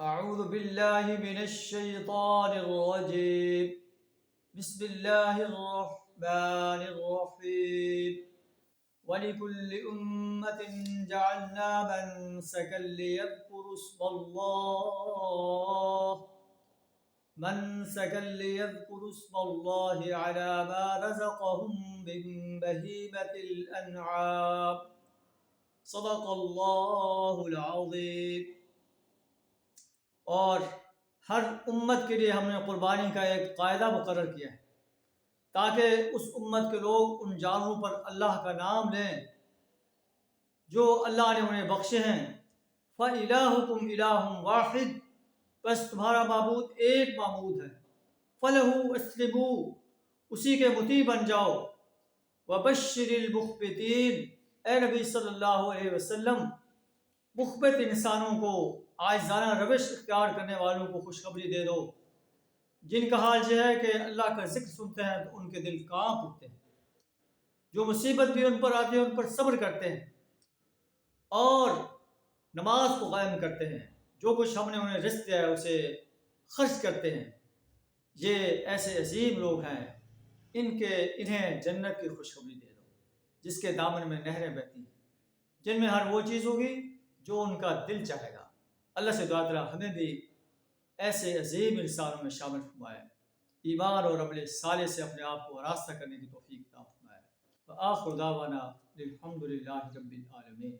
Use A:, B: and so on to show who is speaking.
A: أعوذ بالله من الشيطان الرجيم بسم الله الرحمن الرحيم ولكل أمة جعلنا منسكا ليذكروا اسم الله على ما رزقهم من بهيمة الأنعام صدق الله العظيم۔ اور ہر امت کے لیے ہم نے قربانی کا ایک قاعدہ مقرر کیا ہے تاکہ اس امت کے لوگ ان جانوروں پر اللہ کا نام لیں جو اللہ نے انہیں بخشے ہیں۔ فَإِلَٰهُكُمْ إِلَٰهٌ وَاحِدٌ، بس تمہارا معبود ایک معبود ہے۔ فَلَهُ أَسْلِمُوا، اسی کے مطیع بن جاؤ۔ وَبَشِّرِ الْمُخْبِتِينَ، اے نبی صلی اللہ علیہ وسلم مخبت انسانوں کو، عاجزانہ روش اختیار کرنے والوں کو خوشخبری دے دو، جن کا حال یہ ہے کہ اللہ کا ذکر سنتے ہیں تو ان کے دل کانپ اٹھتے ہیں، جو مصیبت بھی ان پر آتی ہے ان پر صبر کرتے ہیں اور نماز کو قائم کرتے ہیں، جو کچھ ہم نے انہیں رزق دیا ہے اسے خرچ کرتے ہیں۔ یہ ایسے عظیم لوگ ہیں، انہیں جنت کی خوشخبری دے دو جس کے دامن میں نہریں بہتی ہیں، جن میں ہر وہ چیز ہوگی جو ان کا دل چاہے گا۔ اللہ سے دعا تعالیٰ ہمیں بھی ایسے عظیم انسانوں میں شامل فرمائے، ایمان اور عمل صالح سے اپنے آپ کو آراستہ کرنے کی توفیق عطا فرمائے۔ وآخر دعوانا الحمد للہ رب العالمین۔